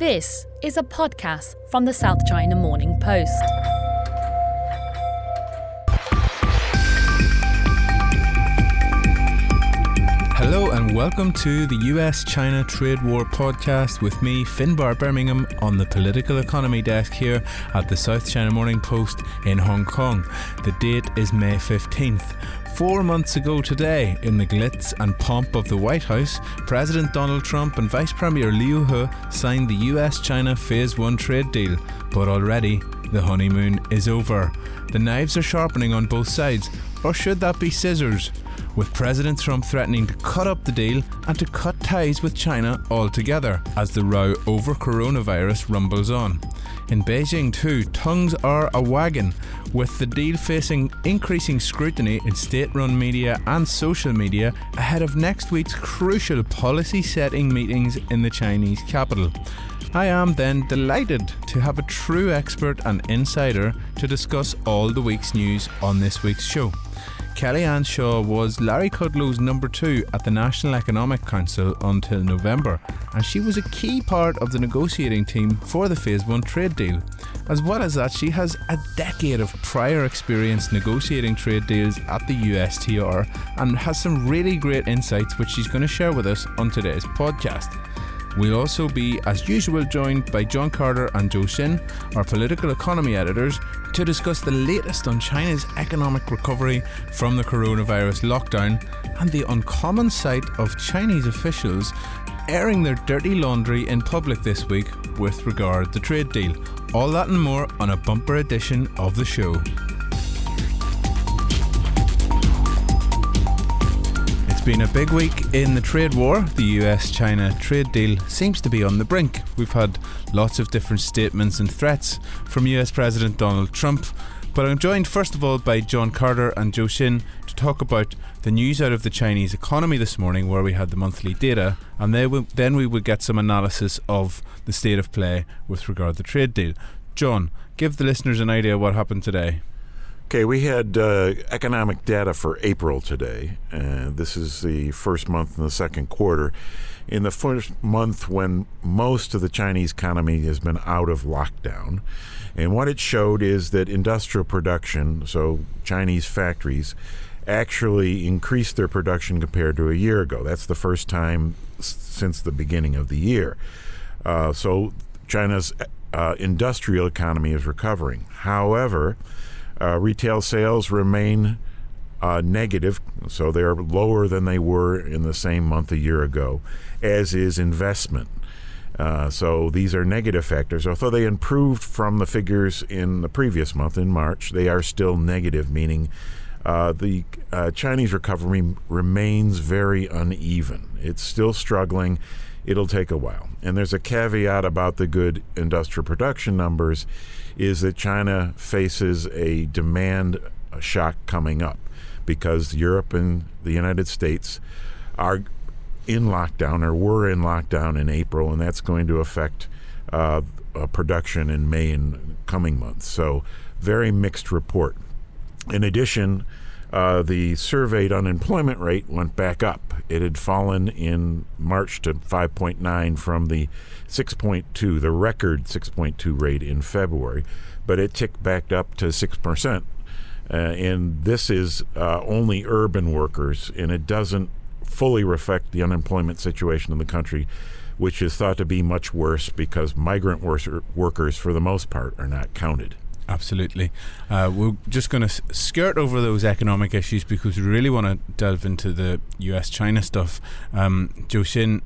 This is a podcast from the South China Morning Post. Hello and welcome to the US-China Trade War podcast with me, Finbarr Bermingham, on the political economy desk here at the South China Morning Post in Hong Kong. The date is May 15th. 4 months ago today, in the glitz and pomp of the White House, President Donald Trump and Vice Premier Liu He signed the US-China Phase 1 trade deal. But already, the honeymoon is over. The knives are sharpening on both sides, or should that be scissors? With President Trump threatening to cut up the deal and to cut ties with China altogether as the row over coronavirus rumbles on. In Beijing too, tongues are a-wagging, with the deal facing increasing scrutiny in state-run media and social media ahead of next week's crucial policy-setting meetings in the Chinese capital. I am then delighted to have a true expert and insider to discuss all the week's news on this week's show. Kellyanne Shaw was Larry Kudlow's number 2 at the National Economic Council until November, and she was a key part of the negotiating team for the Phase 1 trade deal. As well as that, she has a decade of prior experience negotiating trade deals at the USTR and has some really great insights which she's going to share with us on today's podcast. We'll also be, as usual, joined by John Carter and Zhou Xin, our political economy editors, to discuss the latest on China's economic recovery from the coronavirus lockdown and the uncommon sight of Chinese officials airing their dirty laundry in public this week with regard to the trade deal. All that and more on a bumper edition of the show. It's been a big week in the trade war. The US-China trade deal seems to be on the brink. We've had lots of different statements and threats from US President Donald Trump. But I'm joined first of all by John Carter and Zhou Xin to talk about the news out of the Chinese economy this morning, where we had the monthly data, and then we would get some analysis of the state of play with regard to the trade deal. John, give the listeners an idea what happened today. Okay, we had economic data for April today. This is the first month in the second quarter. In the first month when most of the Chinese economy has been out of lockdown. And what it showed is that industrial production, so Chinese factories, actually increased their production compared to a year ago. That's the first time since the beginning of the year. So China's industrial economy is recovering. However, retail sales remain negative, so they're lower than they were in the same month a year ago, as is investment. So these are negative factors. Although they improved from the figures in the previous month, in March, they are still negative, meaning the Chinese recovery remains very uneven. It's still struggling. It'll take a while. And there's a caveat about the good industrial production numbers, is that China faces a demand shock coming up because Europe and the United States are in lockdown, or were in lockdown in April, and that's going to affect production in May and coming months. So very mixed report. In addition, the surveyed unemployment rate went back up. It had fallen in March to 5.9 from the 6.2, the record 6.2 rate in February, but it ticked back up to 6%. And this is only urban workers, and it doesn't fully reflect the unemployment situation in the country, which is thought to be much worse because migrant workers, for the most part, are not counted. Absolutely. We're just going to skirt over those economic issues because we really want to delve into the US-China stuff. Zhou Xin,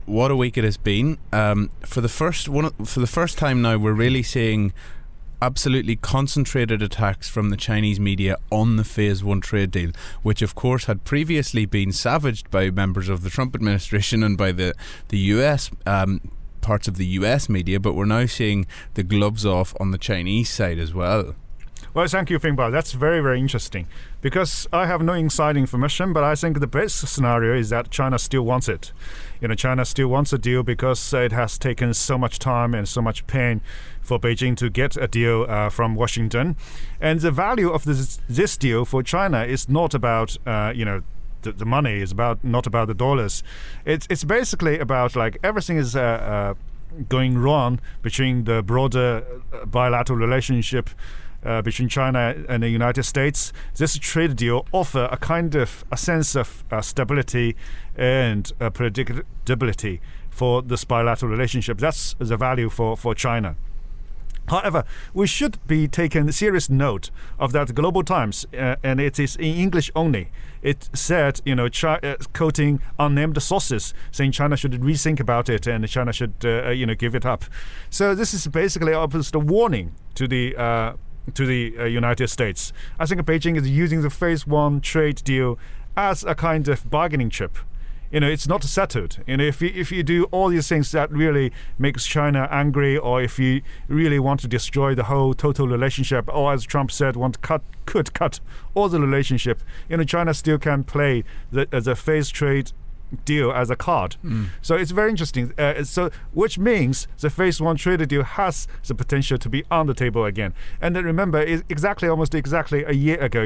what a week it has been. For the first time now, we're really seeing absolutely concentrated attacks from the Chinese media on the Phase 1 trade deal, which of course had previously been savaged by members of the Trump administration and by the US parts of the US media, but we're now seeing the gloves off on the Chinese side as well. Well, thank you, Finbarr. That's very, very interesting because I have no inside information, but I think the best scenario is that China still wants it. China still wants a deal because it has taken so much time and so much pain for Beijing to get a deal from Washington. And the value of this deal for China is not about, the money is not about the dollars. It's basically about like everything is going wrong between the broader bilateral relationship between China and the United States, this trade deal offer a sense of stability and predictability for this bilateral relationship. That's the value for China. However, we should be taking serious note of that Global Times, and it is in English only. It said, quoting unnamed sources, saying China should rethink about it and China should, give it up. So this is basically almost a warning to the United States. I think Beijing is using the Phase 1 trade deal as a kind of bargaining chip. It's not settled. If you do all these things that really makes China angry, or if you really want to destroy the whole total relationship, or as Trump said, could cut all the relationship, China still can play the phase trade deal as a card. So it's very interesting. Which means the Phase 1 trade deal has the potential to be on the table again. And then remember, almost exactly a year ago,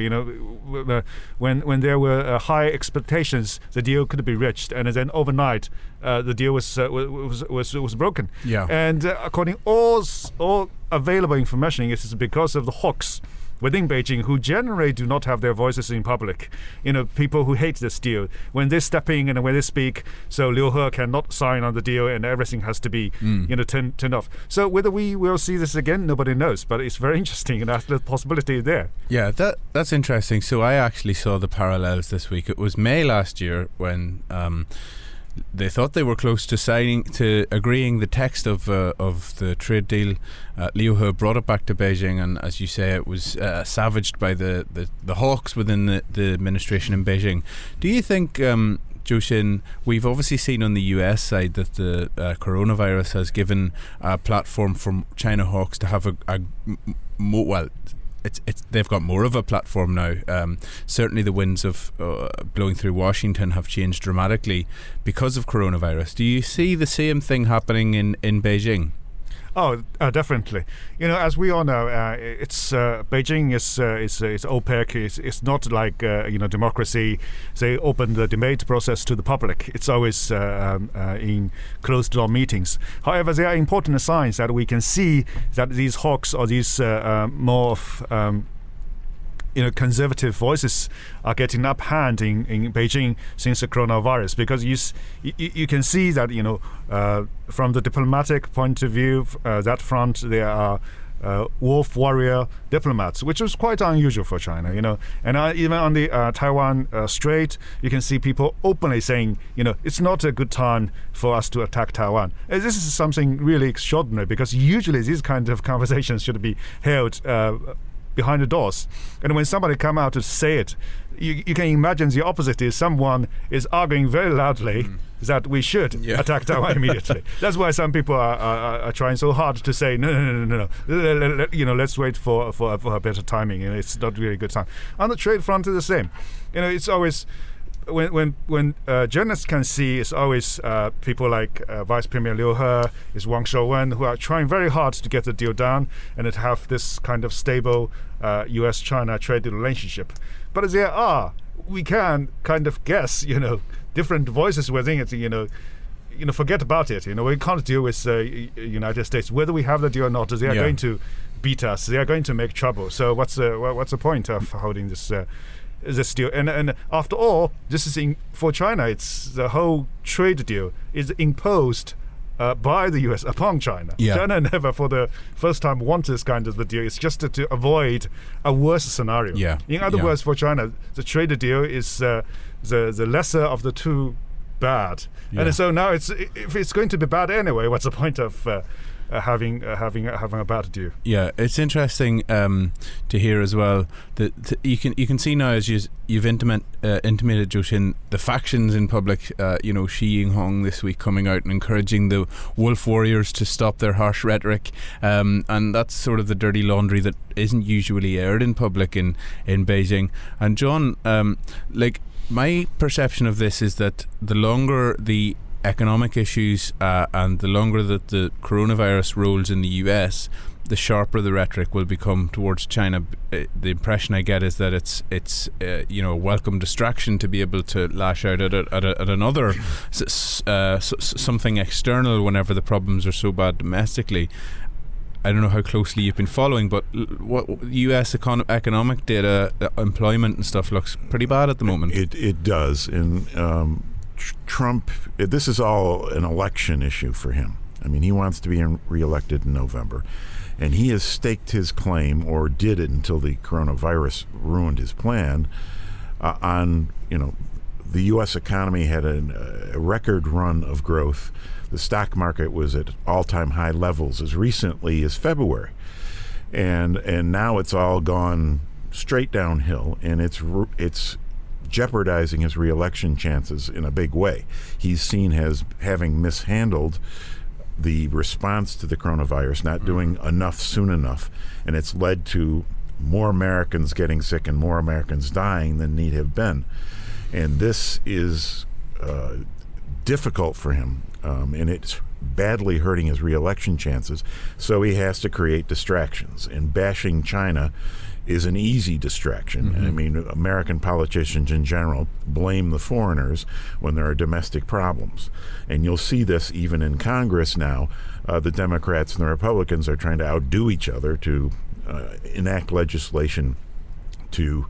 when there were high expectations, the deal could be reached, and then overnight, the deal was broken. Yeah. And according all available information, it is because of the hawks within Beijing who generally do not have their voices in public. People who hate this deal, when they step in and when they speak, so Liu He cannot sign on the deal and everything has to be turned off. So whether we will see this again, nobody knows, but it's very interesting, and that's the possibility there. Yeah, that's interesting. So I actually saw the parallels this week. It was May last year when they thought they were close to agreeing the text of the trade deal. Liu He brought it back to Beijing, and as you say, it was savaged by the hawks within the administration in Beijing. Do you think, Zhou Xin, we've obviously seen on the US side that the coronavirus has given a platform for China hawks to have they've got more of a platform now. Certainly the winds of blowing through Washington have changed dramatically because of coronavirus. Do you see the same thing happening in Beijing? Oh, definitely. As we all know, it's Beijing is opaque. It's not like democracy. They open the debate process to the public. It's always in closed-door meetings. However, there are important signs that we can see that these hawks or these more of conservative voices are getting up hand in Beijing since the coronavirus, because you can see that from the diplomatic point of view, that front there are wolf warrior diplomats, which is quite unusual for China, and even on the Taiwan Strait, you can see people openly saying, it's not a good time for us to attack Taiwan. And this is something really extraordinary, because usually these kinds of conversations should be held behind the doors. And when somebody come out to say it, you can imagine the opposite is someone is arguing very loudly that we should attack Taiwan immediately. That's why some people are trying so hard to say no. Let's wait for a better timing. It's not really a good time. On the trade front, it's the same. It's always when journalists can see, it's always people like Vice Premier Liu He, is Wang Shouwen, who are trying very hard to get the deal done and to have this kind of stable US-China trade relationship. But we can kind of guess, different voices within it, forget about it. We can't deal with United States. Whether we have the deal or not, they are going to beat us. They are going to make trouble. So what's the point of holding this deal? And after all, this is for China. It's the whole trade deal is imposed by the US upon China. China never, for the first time, wants this kind of the deal. It's just to avoid a worse scenario. In other words, for China, the trade deal is the lesser of the two bad. And so now if it's going to be bad anyway, what's the point of having a bad deal? Yeah, it's interesting to hear as well that you can see now, as you've intimated, Zhou Xin, the factions in public. Xi Jinping this week coming out and encouraging the wolf warriors to stop their harsh rhetoric, and that's sort of the dirty laundry that isn't usually aired in public in Beijing. And John, my perception of this is that the longer the economic issues, and the longer that the coronavirus rolls in the US, the sharper the rhetoric will become towards China. The impression I get is that it's a welcome distraction to be able to lash out at another something external whenever the problems are so bad domestically. I don't know how closely you've been following, but what US economic data, employment and stuff looks pretty bad at the moment. It does. And Trump, this is all an election issue for him. I mean, he wants to be reelected in November. And he has staked his claim, or did it until the coronavirus ruined his plan, on, the U.S. economy had a record run of growth. The stock market was at all-time high levels as recently as February. And now it's all gone straight downhill, and it's jeopardizing his reelection chances in a big way. He's seen as having mishandled the response to the coronavirus, not doing enough soon enough, and it's led to more Americans getting sick and more Americans dying than need have been. And this is difficult for him, and it's badly hurting his reelection chances, so he has to create distractions, and bashing China is an easy distraction. Mm-hmm. I mean, American politicians in general blame the foreigners when there are domestic problems. And you'll see this even in Congress now. The Democrats and the Republicans are trying to outdo each other to enact legislation to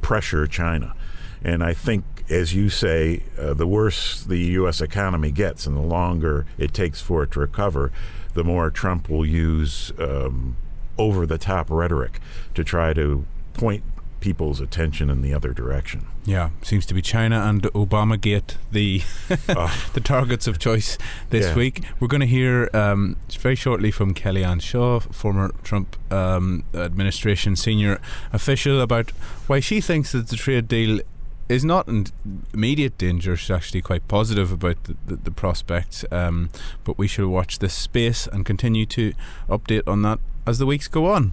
pressure China. And I think, as you say, the worse the U.S. economy gets and the longer it takes for it to recover, the more Trump will use over-the-top rhetoric to try to point people's attention in the other direction. Yeah, seems to be China and Obamagate the the targets of choice this week. We're going to hear very shortly from Kellyanne Shaw, former Trump administration senior official, about why she thinks that the trade deal is not in immediate danger. She's actually quite positive about the prospects, but we shall watch this space and continue to update on that as the weeks go on.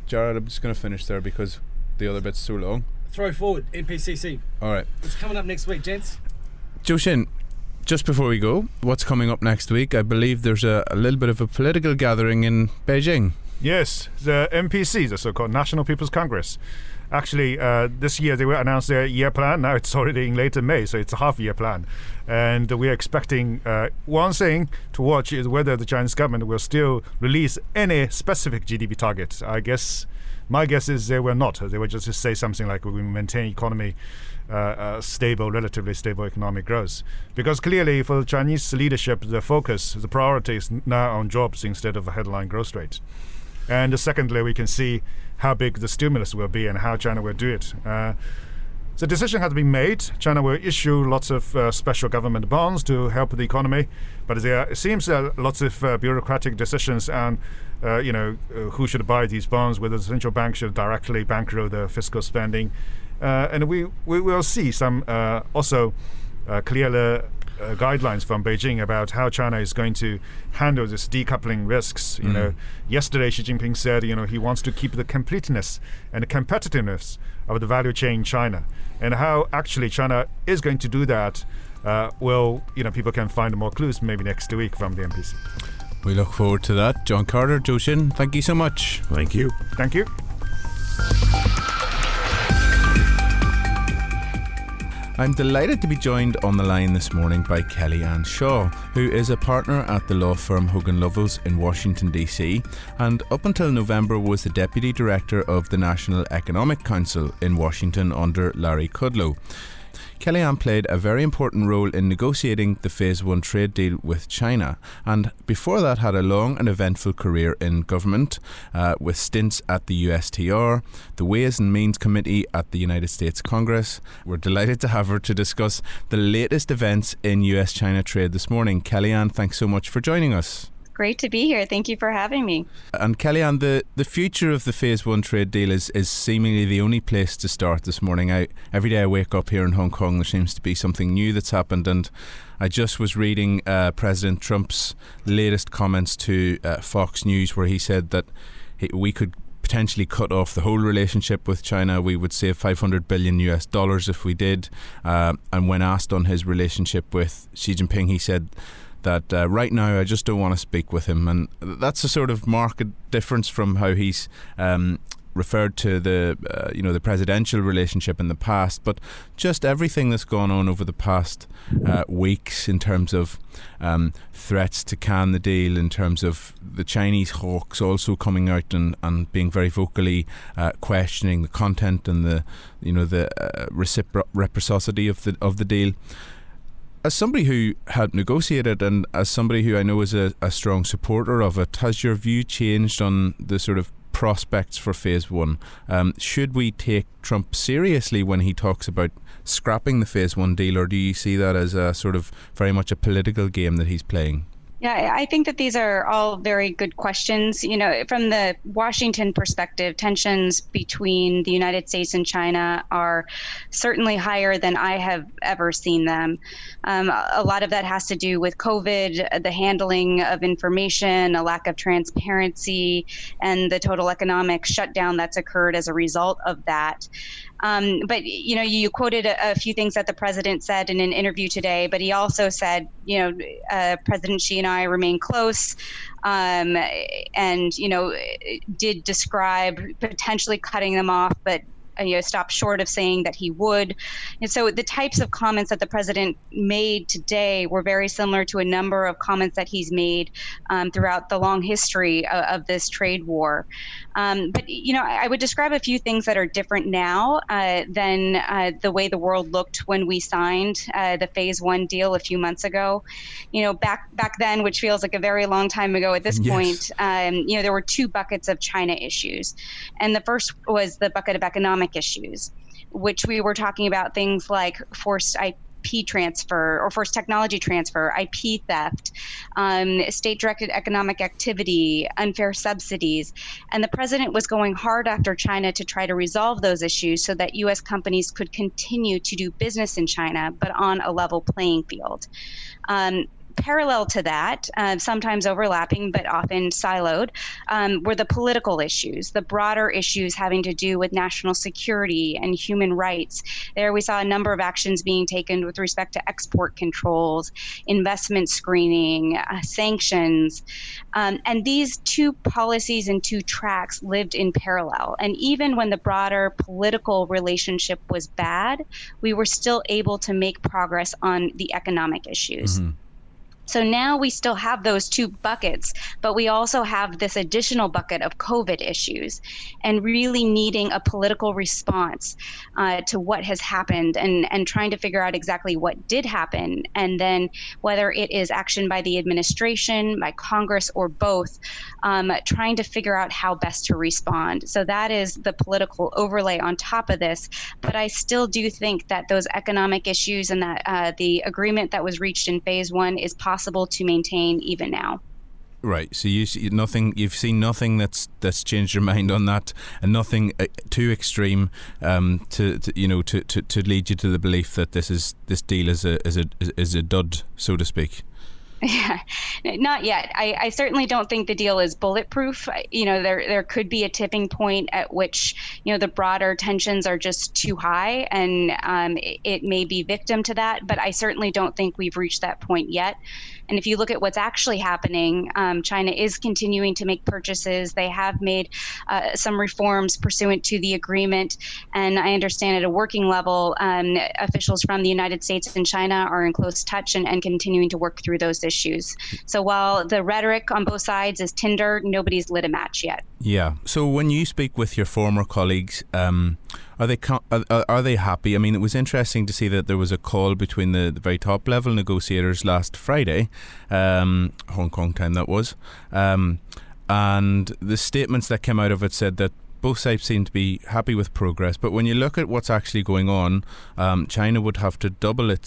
Jared, I'm just going to finish there because the other bit's so long. Throw forward, NPCC. All right. It's coming up next week, gents. Zhou Xin, just before we go, what's coming up next week? I believe there's a little bit of a political gathering in Beijing. Yes, the NPC, the so-called National People's Congress. Actually, this year they will announce their year plan. Now it's already in late May, so it's a half-year plan. And we're expecting one thing to watch is whether the Chinese government will still release any specific GDP target. My guess is they will not. They will just say something like we will maintain economy relatively stable economic growth. Because clearly for the Chinese leadership, the focus, the priority is now on jobs instead of a headline growth rate. And secondly, we can see how big the stimulus will be and how China will do it. The decision has been made. China will issue lots of special government bonds to help the economy, but it seems lots of bureaucratic decisions on who should buy these bonds, whether the central bank should directly bankroll the fiscal spending. And we will see some also clearer guidelines from Beijing about how China is going to handle this decoupling risks. Yesterday Xi Jinping said, he wants to keep the completeness and the competitiveness of the value chain in China, and how actually China is going to do that. People can find more clues maybe next week from the NPC. We look forward to that. John Carter, Zhou Xin, thank you so much. Thank you. Thank you. I'm delighted to be joined on the line this morning by Kellyanne Shaw, who is a partner at the law firm Hogan Lovells in Washington, D.C., and up until November was the Deputy Director of the National Economic Council in Washington under Larry Kudlow. Kellyanne played a very important role in negotiating the Phase 1 trade deal with China, and before that had a long and eventful career in government with stints at the USTR, the Ways and Means Committee at the United States Congress. We're delighted to have her to discuss the latest events in US-China trade this morning. Kellyanne, thanks so much for joining us. Great to be here. Thank you for having me. And Kellyanne, the future of the Phase 1 trade deal is seemingly the only place to start this morning. Every day I wake up here in Hong Kong, there seems to be something new that's happened, and I just was reading President Trump's latest comments to Fox News, where he said that we could potentially cut off the whole relationship with China. We would save $500 billion if we did. And when asked on his relationship with Xi Jinping, he said that right now I just don't want to speak with him. And that's a sort of marked difference from how he's referred to the presidential relationship in the past. But just everything that's gone on over the past weeks in terms of threats to can the deal, in terms of the Chinese hawks also coming out and being very vocally questioning the content and the reciprocity of the deal. As somebody who had negotiated and as somebody who I know is a strong supporter of it, has your view changed on the sort of prospects for phase one? Should we take Trump seriously when he talks about scrapping the phase one deal, or do you see that as a sort of very much a political game that he's playing? Yeah, I think that these are all very good questions. You know, from the Washington perspective, tensions between the United States and China are certainly higher than I have ever seen them. A lot of that has to do with COVID, the handling of information, a lack of transparency, and the total economic shutdown that's occurred as a result of that. But, you know, you quoted a few things that the president said in an interview today, but he also said, President Xi and I remain close, and, did describe potentially cutting them off, but stopped short of saying that he would. And so the types of comments that the president made today were very similar to a number of comments that he's made throughout the long history of this trade war. But I would describe a few things that are different now than the way the world looked when we signed the phase one deal a few months ago. Back then, which feels like a very long time ago at this point, there were two buckets of China issues. And the first was the bucket of economic issues, which we were talking about things like forced IP transfer or forced technology transfer, IP theft, state-directed economic activity, unfair subsidies. And the president was going hard after China to try to resolve those issues so that U.S. companies could continue to do business in China, but on a level playing field. Parallel to that, sometimes overlapping but often siloed, were the political issues, the broader issues having to do with national security and human rights. There we saw a number of actions being taken with respect to export controls, investment screening, sanctions. And these two policies and two tracks lived in parallel. And even when the broader political relationship was bad, we were still able to make progress on the economic issues. Mm-hmm. So now we still have those two buckets, but we also have this additional bucket of COVID issues and really needing a political response to what has happened and trying to figure out exactly what did happen. And then whether it is action by the administration, by Congress, or both, trying to figure out how best to respond. So that is the political overlay on top of this. But I still do think that those economic issues and that the agreement that was reached in phase one is possible to maintain even now. Right. So you've seen nothing that's changed your mind on that, and nothing too extreme to lead you to the belief that this deal is a dud, so to speak. Yeah, not yet. I certainly don't think the deal is bulletproof. There could be a tipping point at which, the broader tensions are just too high, and it may be victim to that. But I certainly don't think we've reached that point yet. And if you look at what's actually happening, China is continuing to make purchases. They have made some reforms pursuant to the agreement. And I understand at a working level, officials from the United States and China are in close touch and continuing to work through those issues. So while the rhetoric on both sides is tinder, nobody's lit a match yet. Yeah. So when you speak with your former colleagues, are they happy? I mean, it was interesting to see that there was a call between the very top level negotiators last Friday, Hong Kong time that was, and the statements that came out of it said that both sides seem to be happy with progress, but when you look at what's actually going on, China would have to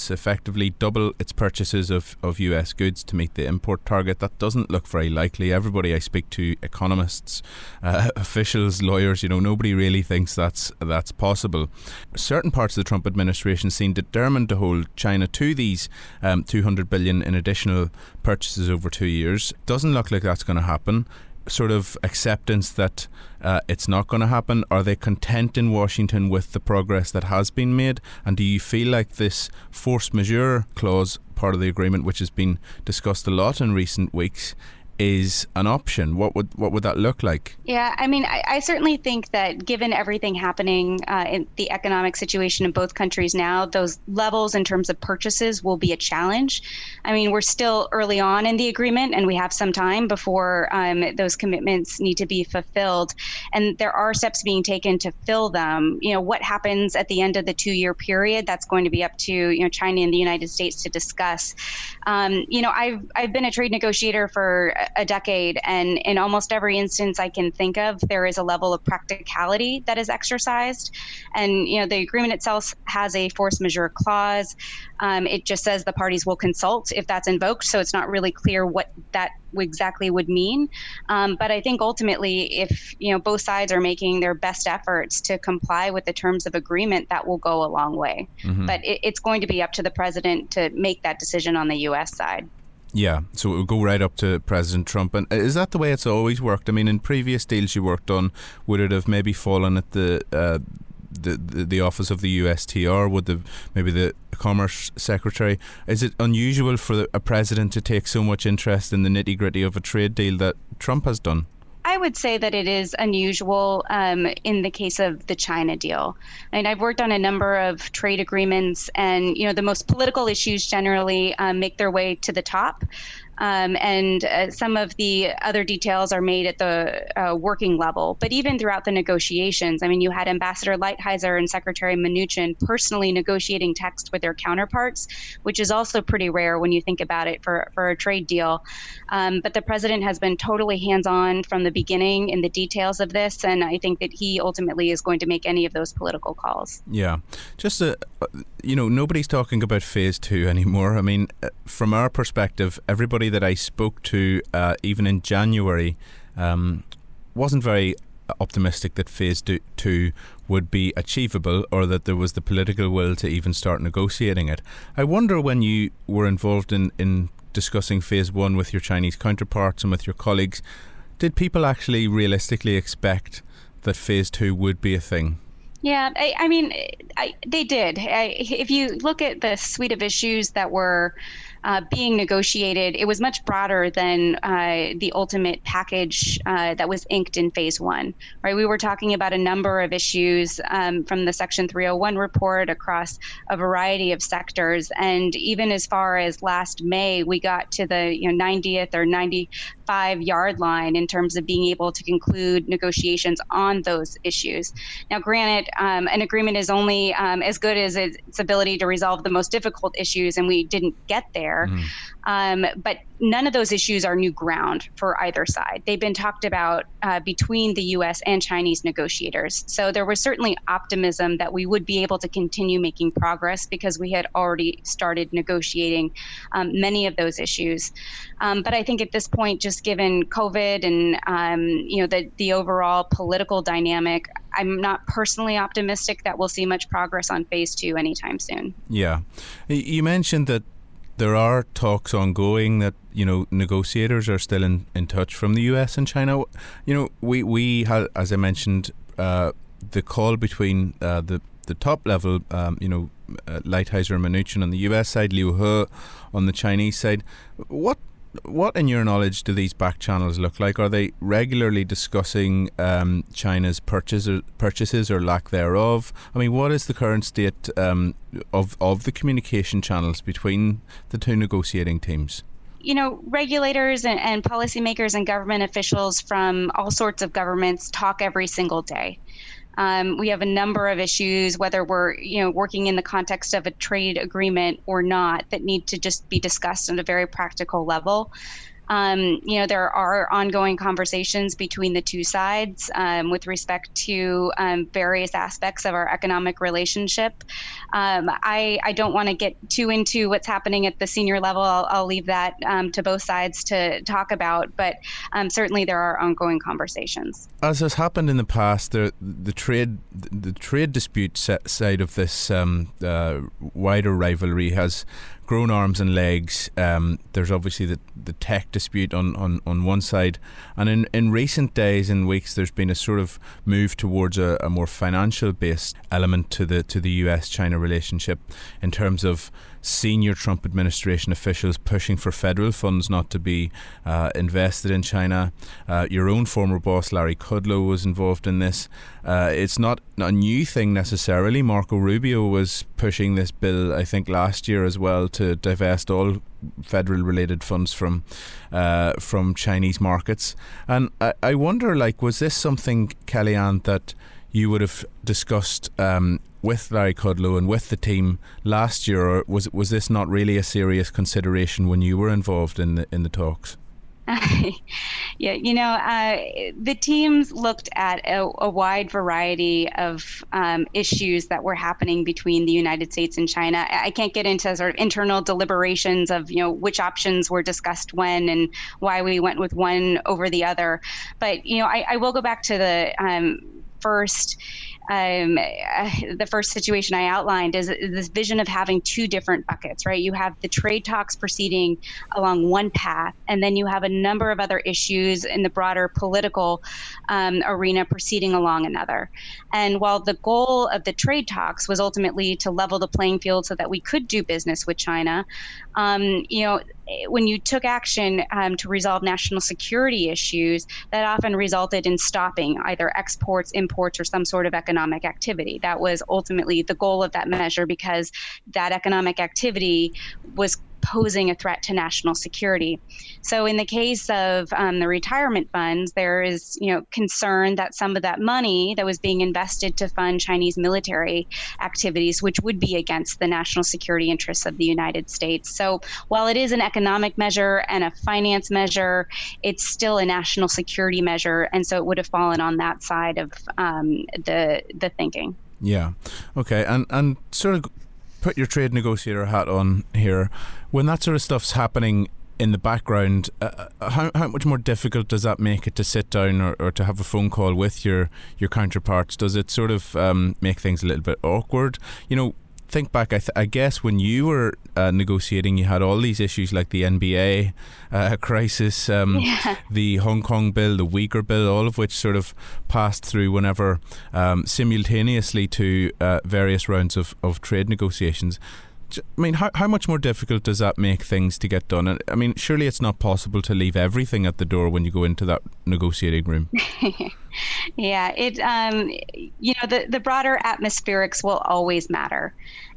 effectively double its purchases of US goods to meet the import target. That doesn't look very likely. Everybody I speak to, economists, officials, lawyers, nobody really thinks that's possible. Certain parts of the Trump administration seem determined to hold China to these $200 billion in additional purchases over 2 years. Doesn't look like that's going to happen. sort of acceptance that it's not going to happen? Are they content in Washington with the progress that has been made? And do you feel like this force majeure clause, part of the agreement, which has been discussed a lot in recent weeks, is an option? What would that look like? Yeah, I mean, I certainly think that given everything happening in the economic situation in both countries now, those levels in terms of purchases will be a challenge. I mean, we're still early on in the agreement, and we have some time before those commitments need to be fulfilled. And there are steps being taken to fill them. You know, what happens at the end of the 2-year period, that's going to be up to China and the United States to discuss. I've been a trade negotiator for a decade, and in almost every instance I can think of, there is a level of practicality that is exercised. And the agreement itself has a force majeure clause. It just says the parties will consult if that's invoked, so it's not really clear what that exactly would mean. But I think ultimately, if both sides are making their best efforts to comply with the terms of agreement, that will go a long way. Mm-hmm. But it's going to be up to the president to make that decision on the U.S. side. Yeah, so it would go right up to President Trump. And is that the way it's always worked? I mean, in previous deals you worked on, would it have maybe fallen at the office of the USTR? Would maybe the Commerce Secretary? Is it unusual for a president to take so much interest in the nitty-gritty of a trade deal that Trump has done? I would say that it is unusual in the case of the China deal. And I've worked on a number of trade agreements, and the most political issues generally make their way to the top. And some of the other details are made at the working level. But even throughout the negotiations, I mean, you had Ambassador Lighthizer and Secretary Mnuchin personally negotiating text with their counterparts, which is also pretty rare when you think about it for a trade deal. But the president has been totally hands-on from the beginning in the details of this, and I think that he ultimately is going to make any of those political calls. Yeah. Just, nobody's talking about phase 2 anymore. I mean, from our perspective, everybody that I spoke to, even in January, wasn't very optimistic that phase 2 would be achievable, or that there was the political will to even start negotiating it. I wonder, when you were involved in discussing phase 1 with your Chinese counterparts and with your colleagues, did people actually realistically expect that phase 2 would be a thing? Yeah, I mean, they did. If you look at the suite of issues that were being negotiated, it was much broader than the ultimate package that was inked in phase 1. Right? We were talking about a number of issues from the Section 301 report across a variety of sectors, and even as far as last May, we got to the 90th or 95-yard line in terms of being able to conclude negotiations on those issues. Now, granted, an agreement is only as good as its ability to resolve the most difficult issues, and we didn't get there. But none of those issues are new ground for either side. They've been talked about between the U.S. and Chinese negotiators. So there was certainly optimism that we would be able to continue making progress because we had already started negotiating many of those issues. But I think at this point, just given COVID and the overall political dynamic, I'm not personally optimistic that we'll see much progress on phase 2 anytime soon. Yeah. You mentioned that there are talks ongoing, that negotiators are still in touch from the US and China. We had, as I mentioned, the call between the top level, Lighthizer and Mnuchin on the US side, Liu He on the Chinese side. What, in your knowledge, do these back channels look like? Are they regularly discussing China's purchases or lack thereof? I mean, what is the current state of the communication channels between the two negotiating teams? Regulators and policymakers and government officials from all sorts of governments talk every single day. We have a number of issues, whether we're working in the context of a trade agreement or not, that need to just be discussed on a very practical level. There are ongoing conversations between the two sides with respect to various aspects of our economic relationship. I don't want to get too into what's happening at the senior level. I'll leave that to both sides to talk about, but certainly there are ongoing conversations. As has happened in the past, the trade dispute side of this wider rivalry has grown arms and legs. There's obviously the tech dispute on one side, and in recent days and weeks there's been a sort of move towards a more financial based element to the US-China relationship, in terms of senior Trump administration officials pushing for federal funds not to be invested in China. Your own former boss Larry Kudlow was involved in this. It's not a new thing necessarily. Marco Rubio was pushing this bill, I think, last year as well, to divest all federal related funds from Chinese markets. And I wonder, like, was this something, Kellyanne, that you would have discussed with Larry Kudlow and with the team last year, or was this not really a serious consideration when you were involved in the talks? Yeah, the teams looked at a wide variety of issues that were happening between the United States and China. I can't get into sort of internal deliberations of, which options were discussed when and why we went with one over the other. But, I will go back to the first situation I outlined is this vision of having two different buckets, right? You have the trade talks proceeding along one path, and then you have a number of other issues in the broader political arena proceeding along another. And while the goal of the trade talks was ultimately to level the playing field so that we could do business with China, when you took action to resolve national security issues, that often resulted in stopping either exports, imports, or some sort of economic activity. That was ultimately the goal of that measure, because that economic activity was posing a threat to national security. So in the case of the retirement funds, there is concern that some of that money that was being invested to fund Chinese military activities, which would be against the national security interests of the United States. So while it is an economic measure and a finance measure, it's still a national security measure, and so it would have fallen on that side of the thinking. Yeah. Okay. And sort of put your trade negotiator hat on here. When that sort of stuff's happening in the background, how much more difficult does that make it to sit down or to have a phone call with your counterparts? Does it sort of make things a little bit awkward? Think back, I guess when you were negotiating, you had all these issues like the NBA crisis, the Hong Kong bill, the Uyghur bill, all of which sort of passed through whenever simultaneously to various rounds of trade negotiations. I mean, how much more difficult does that make things to get done? I mean, surely it's not possible to leave everything at the door when you go into that negotiating room. Yeah, the broader atmospherics will always matter.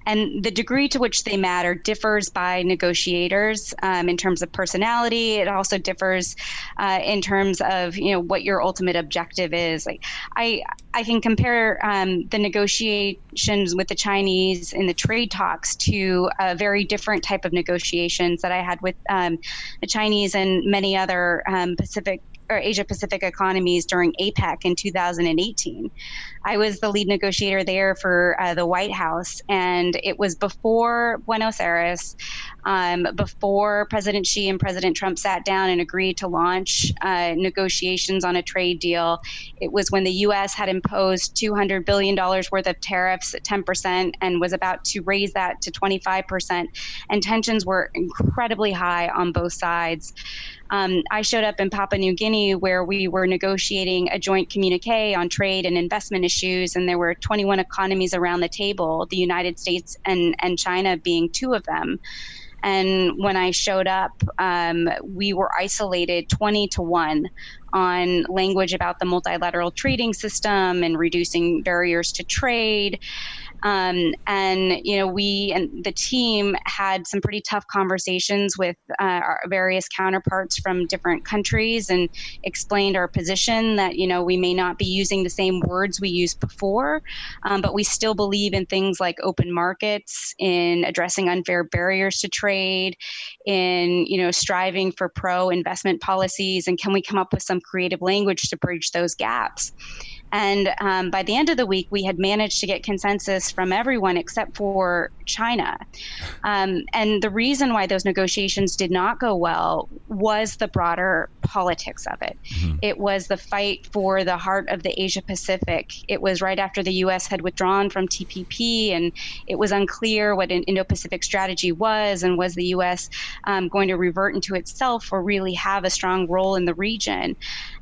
And the degree to which they matter differs by negotiators in terms of personality. It also differs in terms of what your ultimate objective is. Like I can compare the negotiations with the Chinese in the trade talks to a very different type of negotiations that I had with the Chinese and many other Pacific or Asia Pacific economies during APEC in 2018. I was the lead negotiator there for the White House, and it was before Buenos Aires, before President Xi and President Trump sat down and agreed to launch negotiations on a trade deal. It was when the U.S. had imposed $200 billion worth of tariffs at 10% and was about to raise that to 25%, and tensions were incredibly high on both sides. I showed up in Papua New Guinea where we were negotiating a joint communique on trade and investment issues, and there were 21 economies around the table, the United States and China being two of them. And when I showed up, we were isolated 20-1 on language about the multilateral trading system and reducing barriers to trade. We and the team had some pretty tough conversations with our various counterparts from different countries and explained our position that, we may not be using the same words we used before, but we still believe in things like open markets, in addressing unfair barriers to trade, in, striving for pro-investment policies, and can we come up with some creative language to bridge those gaps? And by the end of the week, we had managed to get consensus from everyone except for China. And the reason why those negotiations did not go well was the broader politics of it. It was the fight for the heart of the Asia Pacific. It was right after the U.S. had withdrawn from TPP, and it was unclear what an Indo-Pacific strategy was, and was the U.S. Going to revert into itself or really have a strong role in the region.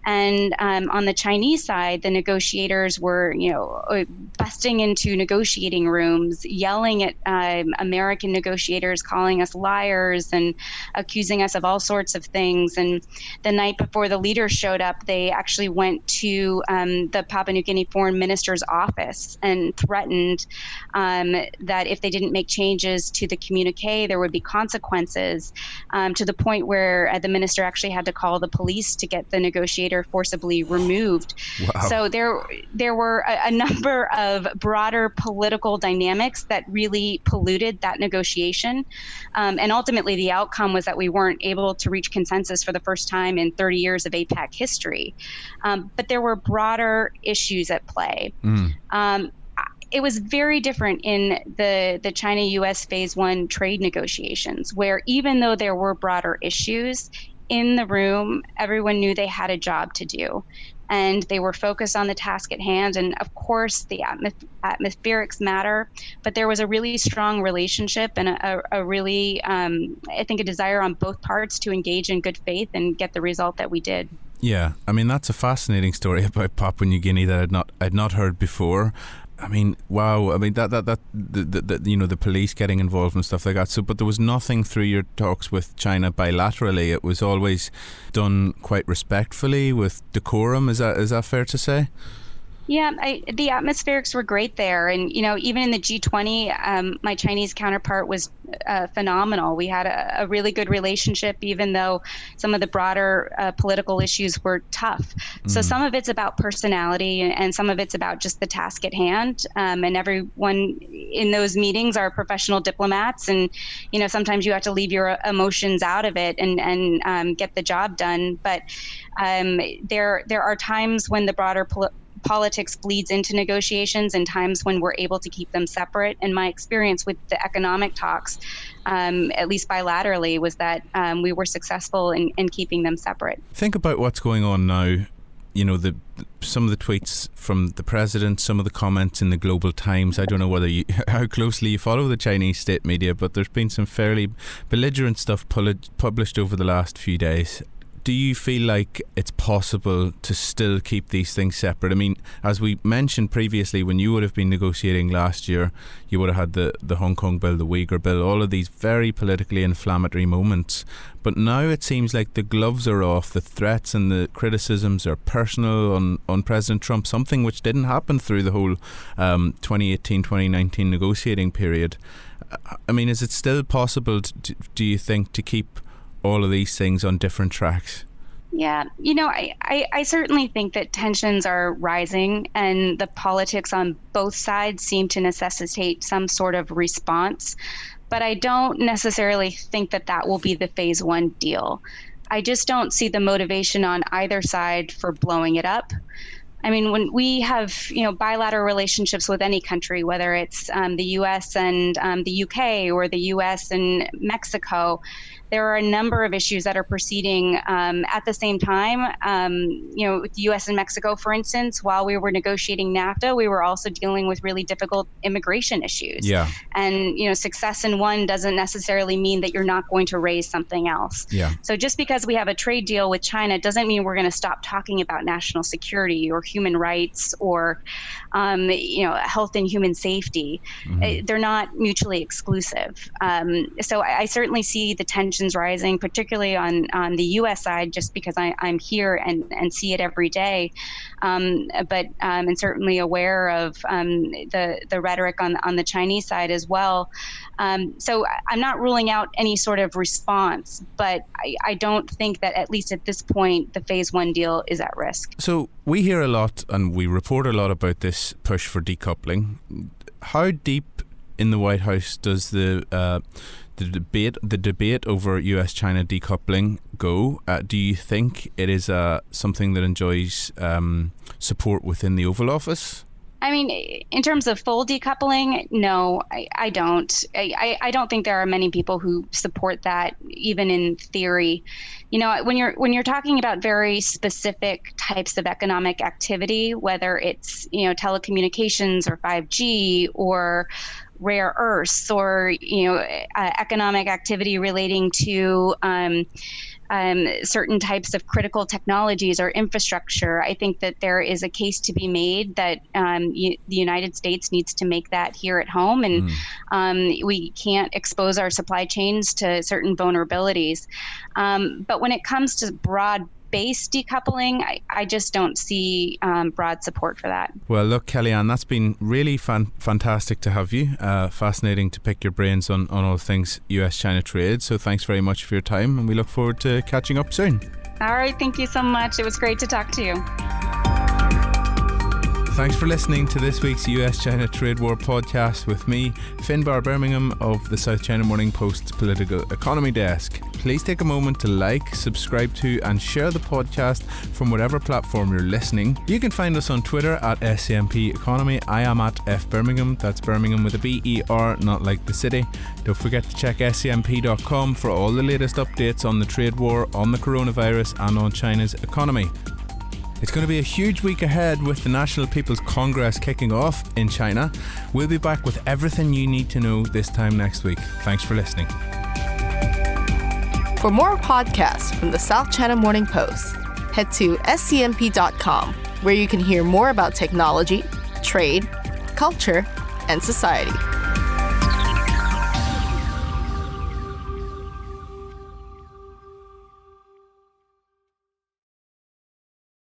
And on the Chinese side, the negotiators were, busting into negotiating rooms, yelling at American negotiators, calling us liars and accusing us of all sorts of things. And the night before the leaders showed up, they actually went to the Papua New Guinea foreign minister's office and threatened that if they didn't make changes to the communique, there would be consequences, to the point where the minister actually had to call the police to get the negotiator forcibly removed. Wow. So there were a number of broader political dynamics that really polluted that negotiation. And ultimately, the outcome was that we weren't able to reach consensus for the first time in 30 years of APEC history. But there were broader issues at play. It was very different in the China-U.S. Phase 1 trade negotiations, where even though there were broader issues, in the room, everyone knew they had a job to do. And they were focused on the task at hand. And of course, the atmospherics matter, but there was a really strong relationship and a really, I think, a desire on both parts to engage in good faith and get the result that we did. Yeah, I mean, that's a fascinating story about Papua New Guinea that I'd not heard before. I mean, wow. I mean, the police getting involved and stuff like that. So, but there was nothing through your talks with China bilaterally. It was always done quite respectfully with decorum. Is that fair to say? Yeah, the atmospherics were great there. And, even in the G20, my Chinese counterpart was phenomenal. We had a really good relationship, even though some of the broader political issues were tough. So some of it's about personality and some of it's about just the task at hand. And everyone in those meetings are professional diplomats. And, sometimes you have to leave your emotions out of it and get the job done. But there are times when the broader politics bleeds into negotiations and times when we're able to keep them separate. And my experience with the economic talks, at least bilaterally, was that we were successful in keeping them separate. Think about what's going on now. Some of the tweets from the president, some of the comments in the Global Times. I don't know how closely you follow the Chinese state media, but there's been some fairly belligerent stuff published over the last few days. Do you feel like it's possible to still keep these things separate? I mean, as we mentioned previously, when you would have been negotiating last year, you would have had the Hong Kong bill, the Uyghur bill, all of these very politically inflammatory moments. But now it seems like the gloves are off. The threats and the criticisms are personal on President Trump, something which didn't happen through the whole 2018-2019 negotiating period. I mean, is it still possible, do you think, to keep all of these things on different tracks? Yeah, I certainly think that tensions are rising and the politics on both sides seem to necessitate some sort of response. But I don't necessarily think that will be the Phase 1 deal. I just don't see the motivation on either side for blowing it up. I mean, when we have, bilateral relationships with any country, whether it's the U.S. and the UK or the U.S. and Mexico, there are a number of issues that are proceeding at the same time. With the U.S. and Mexico, for instance, while we were negotiating NAFTA, we were also dealing with really difficult immigration issues. Yeah. And, success in one doesn't necessarily mean that you're not going to raise something else. Yeah. So just because we have a trade deal with China doesn't mean we're going to stop talking about national security or human rights or, health and human safety. Mm-hmm. They're not mutually exclusive. So I certainly see the tensions rising, particularly on the U.S. side, just because I'm here and see it every day. But I'm certainly aware of the rhetoric on the Chinese side as well. So I'm not ruling out any sort of response, but I don't think that, at least at this point, the Phase 1 deal is at risk. So we hear a lot and we report a lot about this push for decoupling. How deep in the White House does the the debate over US-China decoupling go? Do you think it is something that enjoys support within the Oval Office? I mean, in terms of full decoupling, no, I don't. I don't think there are many people who support that, even in theory. You know, when you're talking about very specific types of economic activity, whether it's, you know, telecommunications or 5G or rare earths or, you know, economic activity relating to certain types of critical technologies or infrastructure, I think that there is a case to be made that the United States needs to make that here at home, and we can't expose our supply chains to certain vulnerabilities. But when it comes to broad-based decoupling, I just don't see broad support for that. Well, look, Kellyanne, that's been really fantastic to have you. Fascinating to pick your brains on all things US-China trade. So thanks very much for your time, and we look forward to catching up soon. All right, thank you so much. It was great to talk to you. Thanks for listening to this week's US-China Trade War podcast with me, Finbarr Bermingham of the South China Morning Post's Political Economy Desk. Please take a moment to like, subscribe to and share the podcast from whatever platform you're listening. You can find us on Twitter at SCMP Economy. I am at F Birmingham. That's Birmingham with a B-E-R, not like the city. Don't forget to check scmp.com for all the latest updates on the trade war, on the coronavirus and on China's economy. It's going to be a huge week ahead with the National People's Congress kicking off in China. We'll be back with everything you need to know this time next week. Thanks for listening. For more podcasts from the South China Morning Post, head to scmp.com, where you can hear more about technology, trade, culture, and society.